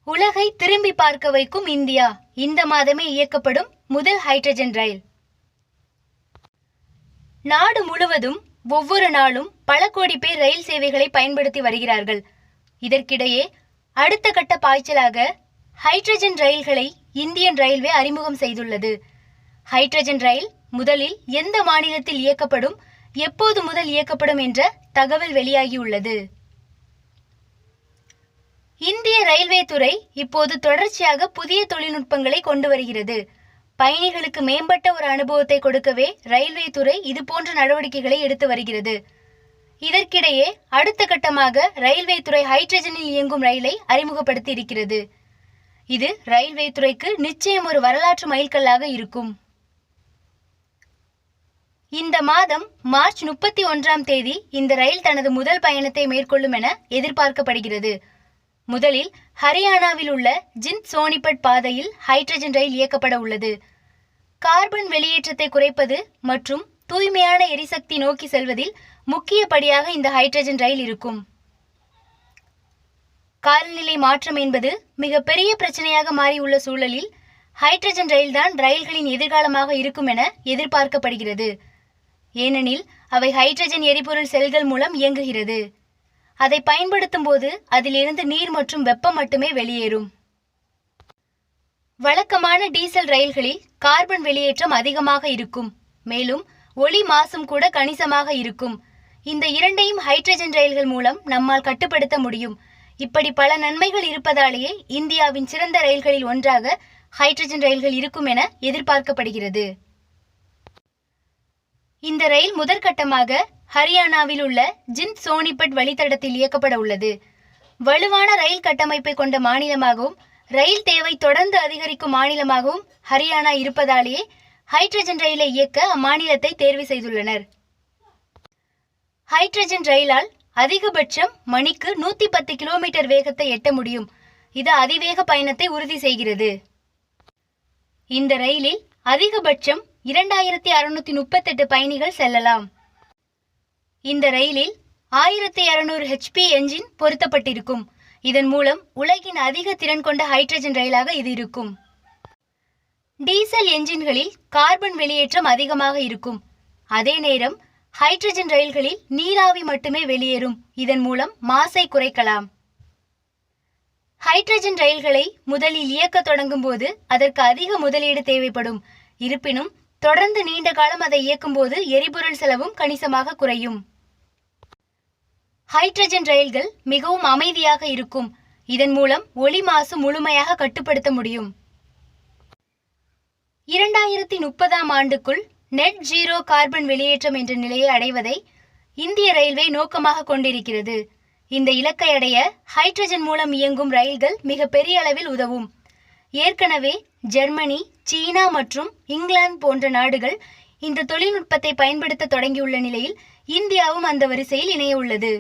உலகை திரும்பி பார்க்க வைக்கும் இந்தியா இந்த மாதமே இயக்கப்படும் முதல் ஹைட்ரஜன் ரயில். நாடு முழுவதும் ஒவ்வொரு நாளும் பல கோடி பேர் ரயில் சேவைகளை பயன்படுத்தி வருகிறார்கள். இதற்கிடையே அடுத்த கட்ட பாய்ச்சலாக ஹைட்ரஜன் ரயில்களை இந்தியன் ரயில்வே அறிமுகம் செய்துள்ளது. ஹைட்ரஜன் ரயில் முதலில் எந்த மாநிலத்தில் இயக்கப்படும், எப்போது முதல் இயக்கப்படும் என்ற தகவல் வெளியாகியுள்ளது. இந்திய ரயில்வே துறை இப்போது தொடர்ச்சியாக புதிய தொழில்நுட்பங்களை கொண்டு வருகிறது. பயணிகளுக்கு மேம்பட்ட ஒரு அனுபவத்தை கொடுக்கவே ரயில்வே துறை இதுபோன்ற நடவடிக்கைகளை எடுத்து வருகிறது. இதற்கிடையே அடுத்த கட்டமாக ரயில்வே துறை ஹைட்ரஜனில் இயங்கும் ரயிலை அறிமுகப்படுத்தி இருக்கிறது. இது ரயில்வே துறைக்கு நிச்சயம் ஒரு வரலாற்று மைல்கல்லாக இருக்கும். இந்த மாதம் மார்ச் 31ஆம் தேதி இந்த ரயில் தனது முதல் பயணத்தை மேற்கொள்ளும் என எதிர்பார்க்கப்படுகிறது. முதலில் ஹரியானாவில் உள்ள ஜிந்த் சோனிபட் பாதையில் ஹைட்ரஜன் ரயில் இயக்கப்பட உள்ளது. கார்பன் வெளியேற்றத்தை குறைப்பது மற்றும் தூய்மையான எரிசக்தி நோக்கி செல்வதில் முக்கிய படியாக இந்த ஹைட்ரஜன் ரயில் இருக்கும். காலநிலை மாற்றம் என்பது மிக பெரிய பிரச்சனையாக மாறியுள்ள சூழலில் ஹைட்ரஜன் ரயில்தான் ரயில்களின் எதிர்காலமாக இருக்கும் என எதிர்பார்க்கப்படுகிறது. ஏனெனில் அவை ஹைட்ரஜன் எரிபொருள் செல்கள் மூலம் இயங்குகிறது. அதை பயன்படுத்தும் போது அதிலிருந்து நீர் மற்றும் வெப்பம் மட்டுமே வெளியேறும். வழக்கமான டீசல் ரயில்களில் கார்பன் வெளியேற்றம் அதிகமாக இருக்கும். மேலும் ஒளி மாசும் கூட கணிசமாக இருக்கும். இந்த இரண்டையும் ஹைட்ரஜன் ரயில்கள் மூலம் நம்மால் கட்டுப்படுத்த முடியும். இப்படி பல நன்மைகள் இருப்பதாலேயே இந்தியாவின் சிறந்த ரயில்களில் ஒன்றாக ஹைட்ரஜன் ரயில்கள் இருக்கும் என எதிர்பார்க்கப்படுகிறது. இந்த ரயில் முதற்கட்டமாக ஹரியானாவில் உள்ள ஜிந்த் சோனிபட் வழித்தடத்தில் இயக்கப்பட உள்ளது. வலுவான ரயில் கட்டமைப்பை கொண்ட மாநிலமாகவும் ரயில் தேவை தொடர்ந்து அதிகரிக்கும் மாநிலமாகவும் ஹரியானா இருப்பதாலேயே ஹைட்ரஜன் ரயிலை இயக்க அம்மாநிலத்தை தேர்வு செய்துள்ளனர். ஹைட்ரஜன் ரயிலால் அதிகபட்சம் மணிக்கு 110 கிலோமீட்டர் வேகத்தை எட்ட முடியும். இது அதிவேக பயணத்தை உறுதி செய்கிறது. இந்த ரயிலில் அதிகபட்சம் 2638 பயணிகள் செல்லலாம். இந்த ரயிலில் 1200 HP என்ஜின் பொருத்தப்பட்டிருக்கும். இதன் மூலம் உலகின் அதிக திறன் கொண்ட ஹைட்ரஜன் ரயிலாக இது இருக்கும். டீசல் என்ஜின்களில் கார்பன் வெளியேற்றம் அதிகமாக இருக்கும். அதே நேரம் ஹைட்ரஜன் ரயில்களில் நீராவி மட்டுமே வெளியேறும். இதன் மூலம் மாசை குறைக்கலாம். ஹைட்ரஜன் ரயில்களை முதலில் இயக்க தொடங்கும் போது அதற்கு அதிக முதலீடு தேவைப்படும். இருப்பினும் தொடர்ந்து நீண்ட காலம் அதை இயக்கும் போது எரிபொருள் செலவும் கணிசமாக குறையும். ஹைட்ரஜன் ரயில்கள் மிகவும் அமைதியாக இருக்கும். இதன் மூலம் ஒளி மாசு முழுமையாக கட்டுப்படுத்த முடியும். 2030ஆம் ஆண்டுக்குள் நெட் ஜீரோ கார்பன் வெளியேற்றம் என்ற நிலையை அடைவதை இந்திய ரயில்வே நோக்கமாக கொண்டிருக்கிறது. இந்த இலக்கை அடைய ஹைட்ரஜன் மூலம் இயங்கும் ரயில்கள் மிக பெரிய அளவில் உதவும். ஏற்கனவே ஜெர்மனி, சீனா மற்றும் இங்கிலாந்து போன்ற நாடுகள் இந்த தொழில்நுட்பத்தை பயன்படுத்த தொடங்கியுள்ள நிலையில் இந்தியாவும் அந்த வரிசையில் இணைய உள்ளது.